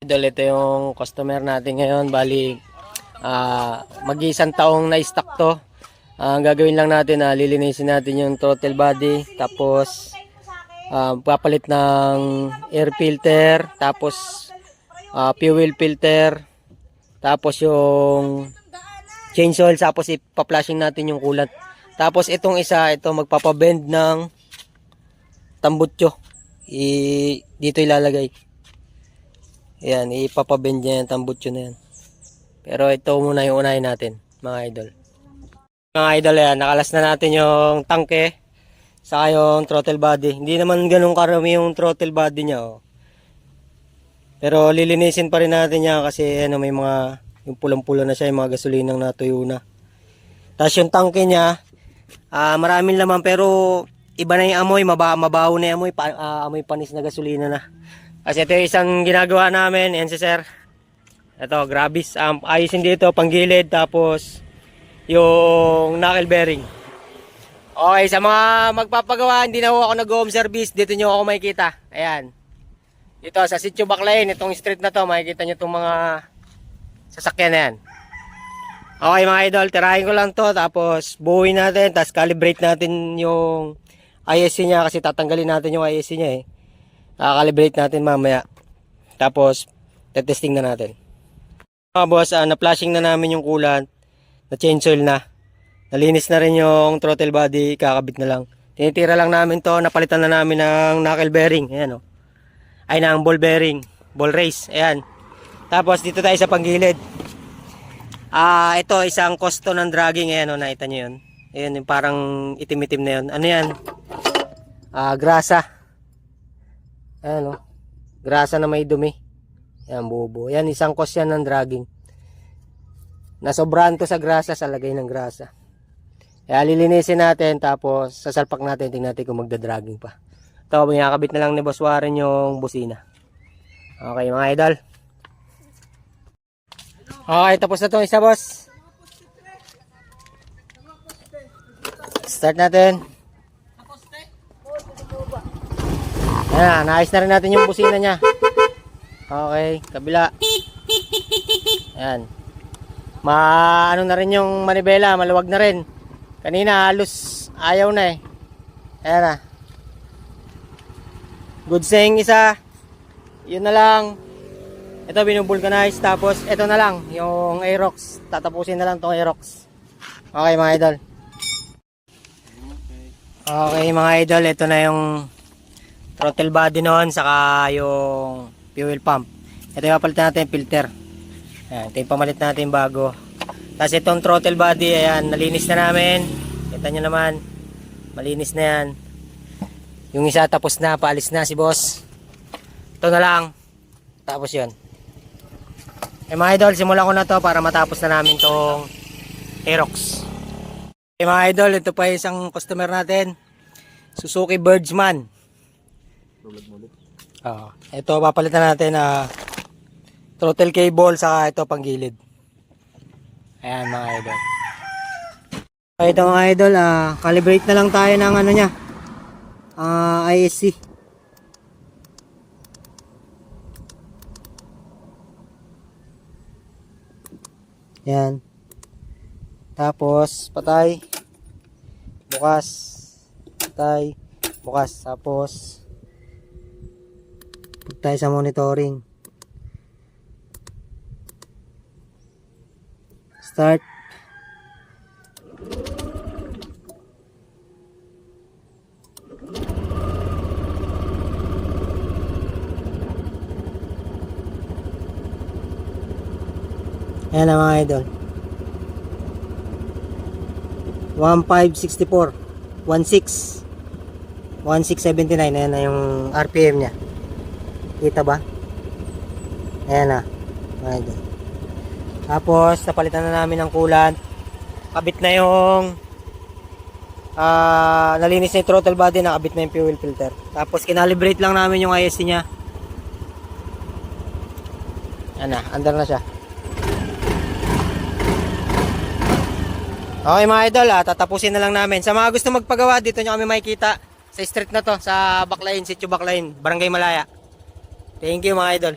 Idol, ito yung customer natin ngayon. Bali, mag-isang taong na-stock to. Ang gagawin lang natin, lilinisin natin yung throttle body. Tapos, papalit ng air filter. Tapos, fuel filter. Tapos yung change oil. Tapos, ipa-flashing natin yung coolant. Tapos, itong isa, ito magpapabend ng tambutso. Dito ilalagay. Ayan, ipapabend niya yung tambutso na yan. Pero ito muna yung unahin natin, mga idol. Mga idol, yan, nakalas na natin yung tangke, saka yung throttle body. Hindi naman ganun karami yung throttle body niya, oh. Pero lilinisin pa rin natin yan kasi ano, may mga, yung pulang-pula na siya, yung mga gasolinang natuyo na. Tapos yung tangke niya, maraming laman pero iba na yung amoy, mabaho na yung amoy, amoy panis na gasolina na. Kasi ito yung isang ginagawa namin, yan si sir. Ito, grabis. Ayusin dito, panggilid, tapos yung knuckle bearing. Okay, sa mga magpapagawa, hindi na ako nag-home service, dito nyo ako makikita. Ayan. Dito, sa Sitio Baclain, itong street na to, makikita nyo itong mga sasakyan na yan. Okay mga idol, tirahin ko lang to, tapos buuin natin, tapos calibrate natin yung ISC niya, kasi tatanggalin natin yung ISC niya eh. Calibrate natin mamaya. Tapos, testing na natin. Mga boss, na-flashing na namin yung coolant. Na-change oil na. Nalinis na rin yung throttle body. Kakabit na lang. Tinitira lang namin to. Napalitan na namin ng knuckle bearing. Ayan o. Ay, ng ball bearing. Ball race. Ayan. Tapos, dito tayo sa panggilid. Ito, isang kosto ng dragging. Ayan o, nakita nyo yun. Ayan, yung parang itim-itim na yun. Ano yan? Grasa. Ayan o. Grasa na may dumi. Ayan, bubo. Ayan, isang kos yan ng dragging. Nasobrahan to sa grasa, sa lagay ng grasa. Kaya lilinisin natin, tapos sasalpak natin, tingnan natin kung magda-dragging pa. Ito, binakabit na lang ni Boss Warren yung busina. Okay mga idol. Okay, tapos na itong isa, boss. Start natin. Ayan, naayos na rin natin yung busina niya. Okay, kabila. Ayan. Ano na rin yung manibela, maluwag na rin. Kanina halos ayaw na eh. Ayan na. Good saying isa. Yun na lang. Ito binubulkanize, tapos ito na lang yung Aerox. Tatapusin na lang tong Aerox. Okay mga idol. Okay mga idol, ito na yung throttle body noon, saka yung fuel pump. Ito yung papalitan natin yung filter. Ayan, ito yung pamalit natin bago. Tapos itong throttle body, ayan, nalinis na namin. Kita nyo naman, malinis na yan. Yung isa tapos na, paalis na si boss. Ito na lang. Tapos yun. Mga idol, simulan ko na to para matapos na namin tong Aerox. Mga idol, ito pa isang customer natin, Suzuki Birdsman. Ito papalitan natin throttle cable, saka ito panggilid. Ayan mga idol. Ito mga idol, calibrate na lang tayo ng ano nya, ISC. Ayan. Tapos patay, bukas, patay, bukas. Tapos tayo sa monitoring. Start. Ayan na mga idol. 1564, 1679. Ayan na yung RPM nya. Kita ba? Ayan na. Ayan. Tapos, napalitan na namin ng coolant. Kabit na yung nalinis na yung throttle body, nakabit na yung fuel filter. Tapos, kinalibrate lang namin yung ISC nya. Ayan na, under na siya. Okay mga idol, tatapusin na lang namin. Sa mga gusto magpagawa, dito nyo kami makikita sa street na to, sa Baclain, Sitio Baclain, Barangay Malaya. Thank you mga idol.